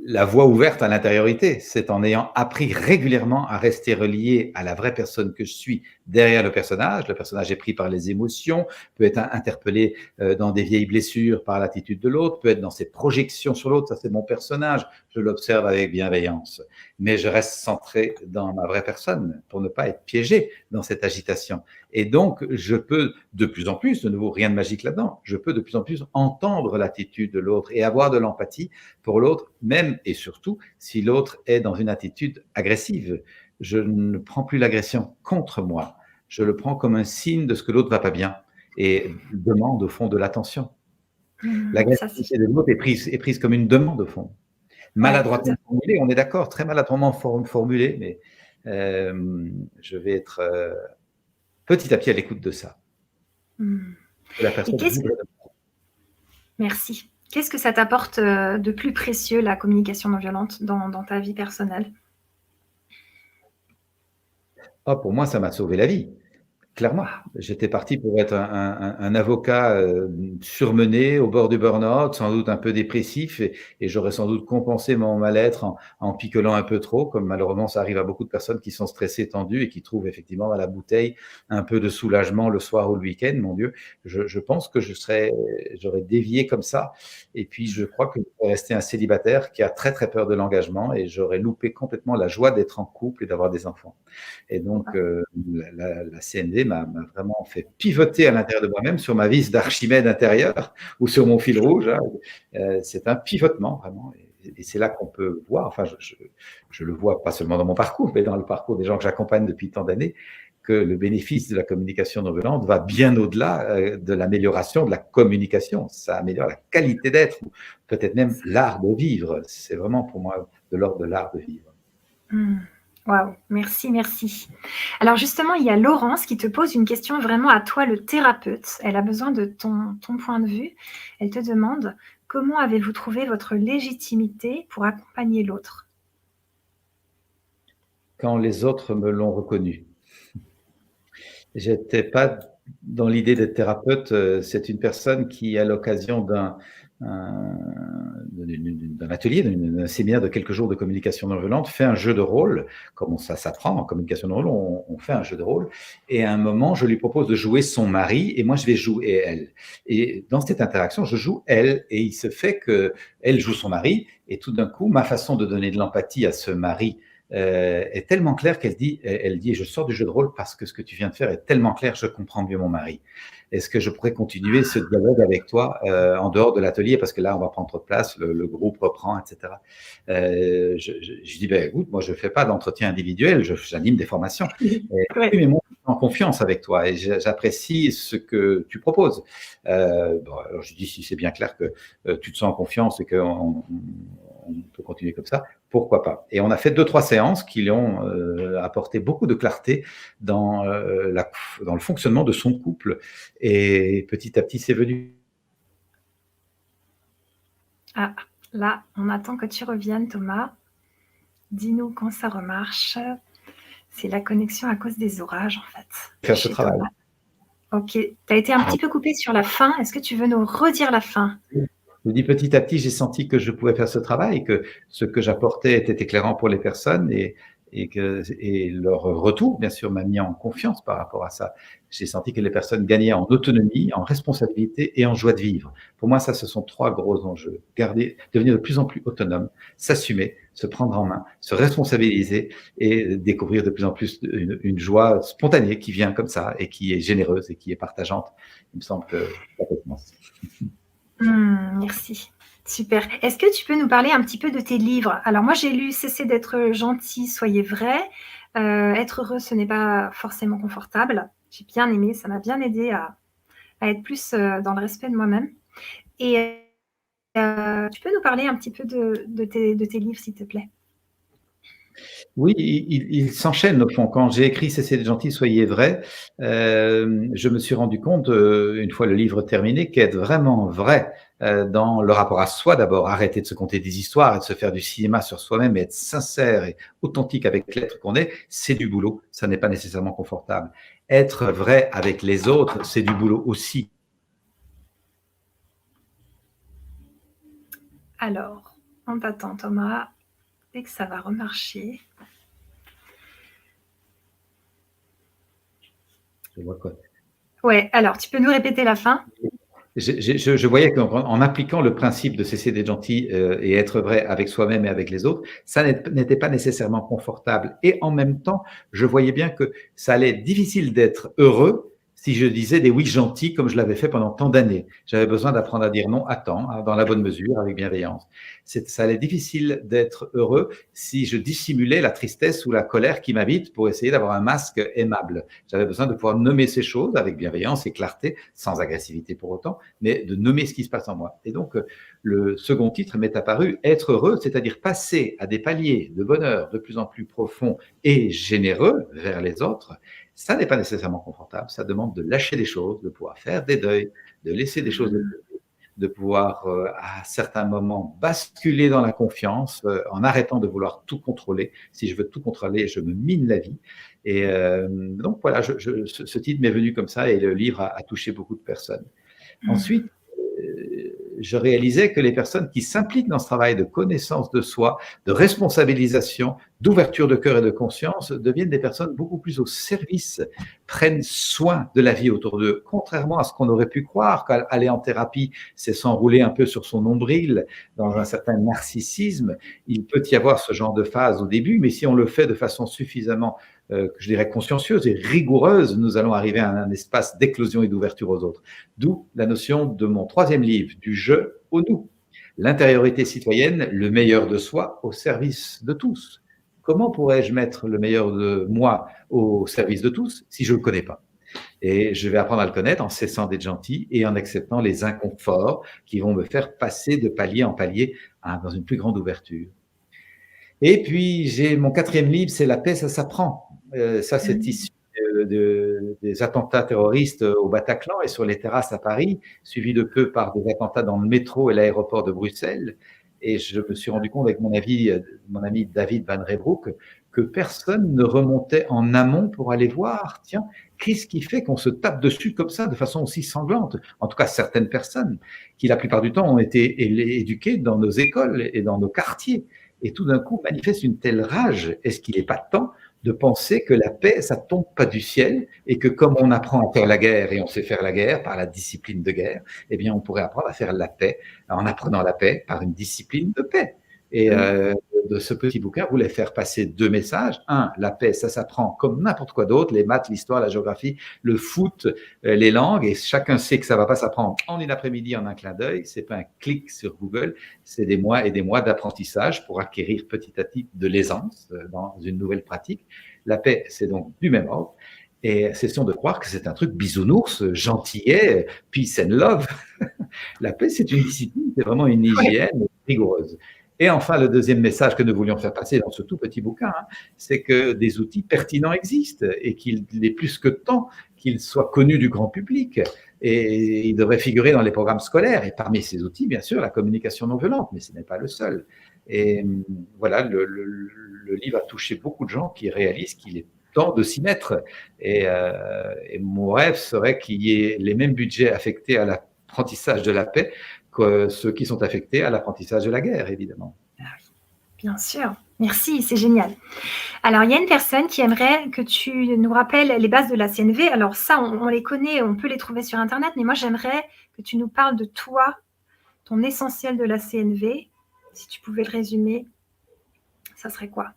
la voie ouverte à l'intériorité, c'est en ayant appris régulièrement à rester relié à la vraie personne que je suis derrière le personnage. Le personnage est pris par les émotions, peut être interpellé dans des vieilles blessures par l'attitude de l'autre, peut être dans ses projections sur l'autre. Ça, c'est mon personnage. Je l'observe avec bienveillance. Mais je reste centré dans ma vraie personne pour ne pas être piégé dans cette agitation. Et donc, je peux de plus en plus, de nouveau, rien de magique là-dedans, je peux de plus en plus entendre l'attitude de l'autre et avoir de l'empathie pour l'autre, même et surtout si l'autre est dans une attitude agressive. Je ne prends plus l'agression contre moi, je le prends comme un signe de ce que l'autre va pas bien et demande au fond de l'attention. L'agressivité de l'autre est prise comme une demande au fond. Maladroitement formulée, on est d'accord, très maladroitement formulée, mais je vais être petit à petit à l'écoute de ça. La personne Merci. Qu'est-ce que ça t'apporte de plus précieux, la communication non violente, dans ta vie personnelle? Oh, pour moi, ça m'a sauvé la vie. Clairement, j'étais parti pour être un avocat surmené, au bord du burn-out, sans doute un peu dépressif, et j'aurais sans doute compensé mon mal-être en picolant un peu trop, comme malheureusement ça arrive à beaucoup de personnes qui sont stressées, tendues et qui trouvent effectivement à la bouteille un peu de soulagement le soir ou le week-end. Mon Dieu, je pense que j'aurais dévié comme ça, et puis je crois que je serais resté un célibataire qui a très très peur de l'engagement, et j'aurais loupé complètement la joie d'être en couple et d'avoir des enfants. Et donc la CNV m'a vraiment fait pivoter à l'intérieur de moi-même sur ma vis d'Archimède intérieure ou sur mon fil rouge. C'est un pivotement vraiment. Et c'est là qu'on peut voir, enfin je le vois pas seulement dans mon parcours, mais dans le parcours des gens que j'accompagne depuis tant d'années, que le bénéfice de la communication non violente va bien au-delà de l'amélioration de la communication. Ça améliore la qualité d'être, ou peut-être même l'art de vivre. C'est vraiment pour moi de l'ordre de l'art de vivre. Waouh, merci, merci. Alors justement, il y a Laurence qui te pose une question vraiment à toi, le thérapeute. Elle a besoin de ton point de vue. Elle te demande: comment avez-vous trouvé votre légitimité pour accompagner l'autre? Quand les autres me l'ont reconnu. J'étais pas dans l'idée d'être thérapeute. C'est une personne qui, à l'occasion d'un atelier, d'un séminaire de quelques jours de communication non violente, fait un jeu de rôle, comme ça s'apprend en communication non violente, on fait un jeu de rôle, et à un moment, je lui propose de jouer son mari, et moi, je vais jouer elle. Et dans cette interaction, je joue elle, et il se fait que elle joue son mari, et tout d'un coup, ma façon de donner de l'empathie à ce mari est tellement claire qu'elle dit, je sors du jeu de rôle parce que ce que tu viens de faire est tellement clair, je comprends mieux mon mari. Est-ce que je pourrais continuer ce dialogue avec toi en dehors de l'atelier, parce que là, on va prendre trop de place, le groupe reprend, etc. Je dis, ben, écoute, moi, je ne fais pas d'entretien individuel, j'anime des formations. Et, Ouais. oui, mais moi, je suis en confiance avec toi et j'apprécie ce que tu proposes. Bon, alors je dis, si c'est bien clair que tu te sens en confiance et qu'on on peut continuer comme ça, pourquoi pas. Et on a fait 2-3 séances qui lui ont apporté beaucoup de clarté dans le fonctionnement de son couple. Et petit à petit, c'est venu. Ah, là, on attend que tu reviennes, Thomas. Dis-nous quand ça remarche. C'est la connexion à cause des orages, en fait. Faire ce travail. Thomas. Ok, tu as été un petit peu coupé sur la fin. Est-ce que tu veux nous redire la fin? Je dis petit à petit, j'ai senti que je pouvais faire ce travail, que ce que j'apportais était éclairant pour les personnes et leur retour, bien sûr, m'a mis en confiance par rapport à ça. J'ai senti que les personnes gagnaient en autonomie, en responsabilité et en joie de vivre. Pour moi, ça, ce sont 3 gros enjeux. Devenir de plus en plus autonome, s'assumer, se prendre en main, se responsabiliser et découvrir de plus en plus une joie spontanée qui vient comme ça et qui est généreuse et qui est partageante. Il me semble que complètement. Merci. Super. Est-ce que tu peux nous parler un petit peu de tes livres? Alors moi, j'ai lu Cessez d'être gentil, soyez vrai. Être heureux, ce n'est pas forcément confortable. J'ai bien aimé, ça m'a bien aidé à être plus dans le respect de moi-même. Et tu peux nous parler un petit peu de tes livres, s'il te plaît? Oui, il s'enchaîne au fond. Quand j'ai écrit Cessez d'être gentil, soyez vrai, je me suis rendu compte, une fois le livre terminé, qu'être vraiment vrai dans le rapport à soi d'abord, arrêter de se conter des histoires et de se faire du cinéma sur soi-même et être sincère et authentique avec l'être qu'on est, c'est du boulot, ça n'est pas nécessairement confortable. Être vrai avec les autres, c'est du boulot aussi. Alors, on t'attend, Thomas, et que ça va remarcher. Je vois quoi. Ouais, alors, tu peux nous répéter la fin? Je voyais qu'en appliquant le principe de cesser d'être gentil et être vrai avec soi-même et avec les autres, ça n'était pas nécessairement confortable. Et en même temps, je voyais bien que ça allait être difficile d'être heureux si je disais des oui gentils comme je l'avais fait pendant tant d'années. J'avais besoin d'apprendre à dire non à temps, dans la bonne mesure, avec bienveillance. Ça allait être difficile d'être heureux si je dissimulais la tristesse ou la colère qui m'habite pour essayer d'avoir un masque aimable. J'avais besoin de pouvoir nommer ces choses avec bienveillance et clarté, sans agressivité pour autant, mais de nommer ce qui se passe en moi. Et donc, le second titre m'est apparu être heureux, c'est-à-dire passer à des paliers de bonheur de plus en plus profonds et généreux vers les autres. Ça n'est pas nécessairement confortable, ça demande de lâcher des choses, de pouvoir faire des deuils, de laisser des choses de pouvoir à certains moments basculer dans la confiance en arrêtant de vouloir tout contrôler. Si je veux tout contrôler, je me mine la vie. Et donc voilà, ce titre m'est venu comme ça et le livre a touché beaucoup de personnes. Ensuite, je réalisais que les personnes qui s'impliquent dans ce travail de connaissance de soi, de responsabilisation, d'ouverture de cœur et de conscience deviennent des personnes beaucoup plus au service, prennent soin de la vie autour d'eux, contrairement à ce qu'on aurait pu croire qu'aller en thérapie, c'est s'enrouler un peu sur son nombril dans un certain narcissisme. Il peut y avoir ce genre de phase au début, mais si on le fait de façon suffisamment je dirais consciencieuse et rigoureuse, nous allons arriver à un espace d'éclosion et d'ouverture aux autres. D'où la notion de mon 3e livre, du je au nous. L'intériorité citoyenne, le meilleur de soi au service de tous. Comment pourrais-je mettre le meilleur de moi au service de tous si je ne le connais pas? Et je vais apprendre à le connaître en cessant d'être gentil et en acceptant les inconforts qui vont me faire passer de palier en palier dans une plus grande ouverture. Et puis, j'ai mon 4e livre, c'est La paix, ça s'apprend. Ça, c'est issu des attentats terroristes au Bataclan et sur les terrasses à Paris, suivi de peu par des attentats dans le métro et l'aéroport de Bruxelles. Et je me suis rendu compte avec mon ami David Van Reybrouck que personne ne remontait en amont pour aller voir, tiens, qu'est-ce qui fait qu'on se tape dessus comme ça de façon aussi sanglante? En tout cas, certaines personnes qui, la plupart du temps, ont été éduquées dans nos écoles et dans nos quartiers, et tout d'un coup manifestent une telle rage. Est-ce qu'il n'est pas temps de penser que la paix, ça tombe pas du ciel, et que comme on apprend à faire la guerre, et on sait faire la guerre par la discipline de guerre, eh bien, on pourrait apprendre à faire la paix en apprenant la paix par une discipline de paix. Et de ce petit bouquin voulait faire passer deux messages. Un, la paix, ça s'apprend comme n'importe quoi d'autre, les maths, l'histoire, la géographie, le foot, les langues, et chacun sait que ça va pas s'apprendre en une après-midi, en un clin d'œil. C'est pas un clic sur Google, c'est des mois et des mois d'apprentissage pour acquérir petit à petit de l'aisance dans une nouvelle pratique. La paix, c'est donc du même ordre. Et cessons de croire que c'est un truc bisounours, gentillet, peace and love. La paix, c'est une discipline, c'est vraiment une hygiène rigoureuse. Et enfin, le deuxième message que nous voulions faire passer dans ce tout petit bouquin, c'est que des outils pertinents existent et qu'il est plus que temps qu'ils soient connus du grand public. Et ils devraient figurer dans les programmes scolaires. Et parmi ces outils, bien sûr, la communication non violente, mais ce n'est pas le seul. Et voilà, le livre a touché beaucoup de gens qui réalisent qu'il est temps de s'y mettre. Et mon rêve serait qu'il y ait les mêmes budgets affectés à l'apprentissage de la paix que ceux qui sont affectés à l'apprentissage de la guerre, évidemment. Ah oui, bien sûr. Merci, c'est génial. Alors, il y a une personne qui aimerait que tu nous rappelles les bases de la CNV. Alors ça, on les connaît, on peut les trouver sur Internet, mais moi, j'aimerais que tu nous parles de toi, ton essentiel de la CNV. Si tu pouvais le résumer, ça serait quoi?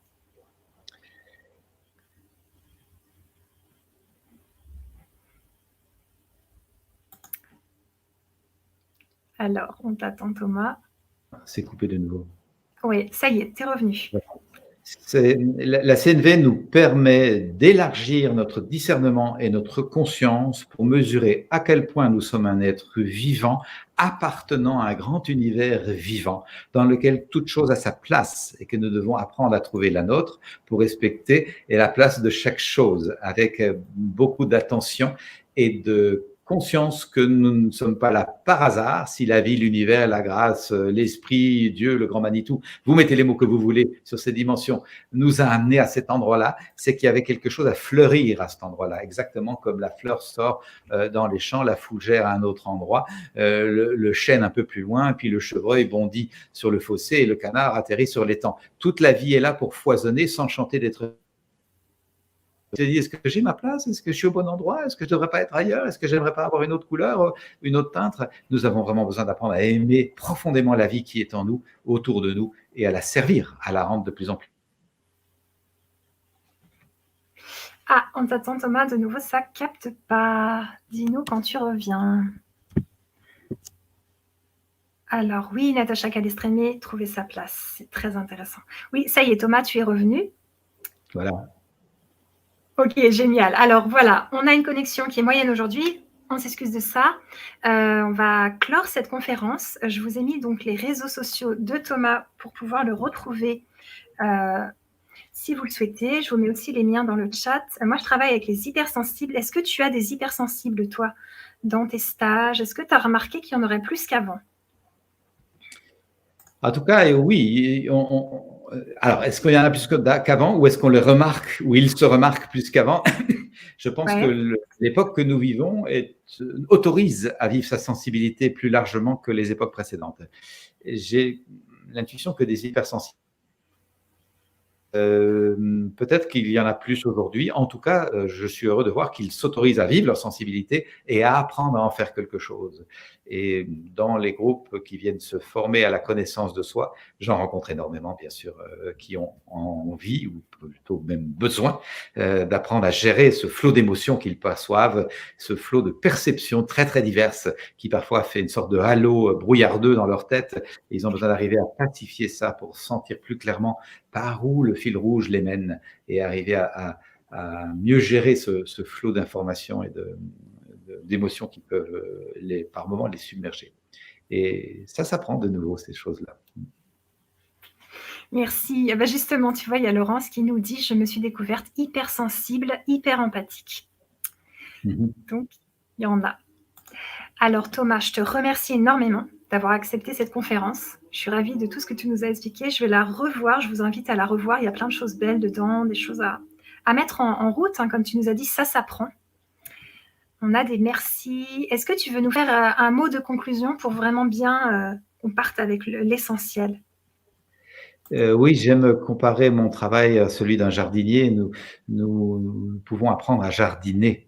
Alors, on t'attend, Thomas. C'est coupé de nouveau. Oui, ça y est, tu es revenu. La CNV nous permet d'élargir notre discernement et notre conscience pour mesurer à quel point nous sommes un être vivant, appartenant à un grand univers vivant, dans lequel toute chose a sa place et que nous devons apprendre à trouver la nôtre pour respecter la place de chaque chose, avec beaucoup d'attention et de conscience que nous ne sommes pas là par hasard. Si la vie, l'univers, la grâce, l'esprit, Dieu, le grand Manitou, vous mettez les mots que vous voulez sur ces dimensions, nous a amenés à cet endroit-là, c'est qu'il y avait quelque chose à fleurir à cet endroit-là, exactement comme la fleur sort dans les champs, la fougère à un autre endroit, le chêne un peu plus loin, puis le chevreuil bondit sur le fossé et le canard atterrit sur l'étang. Toute la vie est là pour foisonner sans chanter d'être. Dit, est-ce que j'ai ma place? Est-ce que je suis au bon endroit? Est-ce que je ne devrais pas être ailleurs? Est-ce que j'aimerais pas avoir une autre couleur, une autre teinte? Nous avons vraiment besoin d'apprendre à aimer profondément la vie qui est en nous, autour de nous, et à la servir, à la rendre de plus en plus. Ah, on t'attend, Thomas, de nouveau, ça capte pas. Dis-nous quand tu reviens. Alors oui, Natacha Calestrémé, trouver sa place, c'est très intéressant. Oui, ça y est, Thomas, tu es revenu. Voilà. Ok, génial. Alors voilà, on a une connexion qui est moyenne aujourd'hui. On s'excuse de ça. On va clore cette conférence. Je vous ai mis donc les réseaux sociaux de Thomas pour pouvoir le retrouver si vous le souhaitez. Je vous mets aussi les miens dans le chat. Moi, je travaille avec les hypersensibles. Est-ce que tu as des hypersensibles, toi, dans tes stages? Est-ce que tu as remarqué qu'il y en aurait plus qu'avant? En tout cas, oui. Alors, est-ce qu'il y en a plus qu'avant, ou est-ce qu'on les remarque, ou ils se remarquent plus qu'avant? Je pense que l'époque que nous vivons autorise à vivre sa sensibilité plus largement que les époques précédentes. J'ai l'intuition que des hypersensibles, peut-être qu'il y en a plus aujourd'hui. En tout cas, je suis heureux de voir qu'ils s'autorisent à vivre leur sensibilité et à apprendre à en faire quelque chose. Et dans les groupes qui viennent se former à la connaissance de soi, j'en rencontre énormément, bien sûr, qui ont envie, ou plutôt même besoin, d'apprendre à gérer ce flot d'émotions qu'ils perçoivent, ce flot de perceptions très, très diverses, qui parfois fait une sorte de halo brouillardeux dans leur tête. Et ils ont besoin d'arriver à pacifier ça pour sentir plus clairement par où le fil rouge les mène, et arriver à mieux gérer ce flot d'informations et d'émotions qui peuvent par moments les submerger. Et ça s'apprend de nouveau, ces choses-là. Merci. Ben justement, tu vois, il y a Laurence qui nous dit « Je me suis découverte hypersensible, hyper empathique ». Donc, il y en a. Alors Thomas, je te remercie énormément d'avoir accepté cette conférence. Je suis ravie de tout ce que tu nous as expliqué. Je vais la revoir, je vous invite à la revoir. Il y a plein de choses belles dedans, des choses à mettre en route, hein, comme tu nous as dit, ça s'apprend. On a des merci. Est-ce que tu veux nous faire un mot de conclusion pour vraiment bien qu'on parte avec l'essentiel? Oui, j'aime comparer mon travail à celui d'un jardinier. Nous pouvons apprendre à jardiner.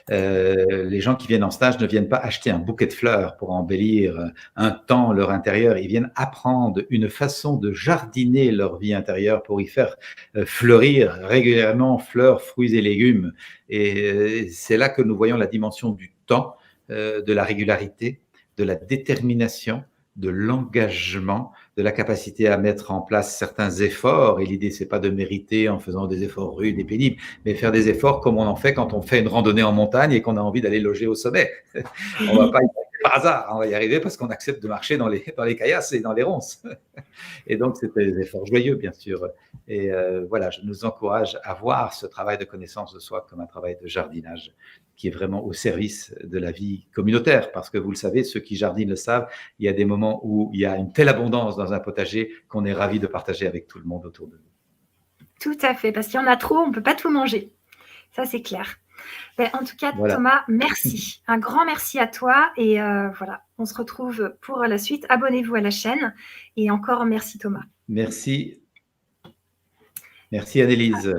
Les gens qui viennent en stage ne viennent pas acheter un bouquet de fleurs pour embellir un temps leur intérieur. Ils viennent apprendre une façon de jardiner leur vie intérieure pour y faire fleurir régulièrement fleurs, fruits et légumes. Et c'est là que nous voyons la dimension du temps, de la régularité, de la détermination, de l'engagement, de la capacité à mettre en place certains efforts. Et l'idée, c'est pas de mériter en faisant des efforts rudes et pénibles, mais faire des efforts comme on en fait quand on fait une randonnée en montagne et qu'on a envie d'aller loger au sommet. On va pas y arriver par hasard, on va y arriver parce qu'on accepte de marcher dans les caillasses et dans les ronces. Et donc, c'est des efforts joyeux, bien sûr. Et voilà, je nous encourage à voir ce travail de connaissance de soi comme un travail de jardinage qui est vraiment au service de la vie communautaire. Parce que vous le savez, ceux qui jardinent le savent, il y a des moments où il y a une telle abondance dans un potager qu'on est ravi de partager avec tout le monde autour de nous. Tout à fait, parce qu'il y en a trop, on ne peut pas tout manger. Ça, c'est clair. Ben, en tout cas, Voilà. Thomas, merci. Un grand merci à toi. Et voilà, on se retrouve pour la suite. Abonnez-vous à la chaîne. Et encore merci, Thomas. Merci. Merci, Annelise.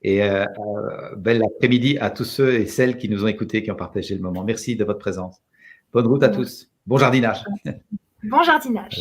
Et bel après-midi à tous ceux et celles qui nous ont écoutés, qui ont partagé le moment. Merci de votre présence. Bonne route à tous. Bon jardinage. Bon jardinage.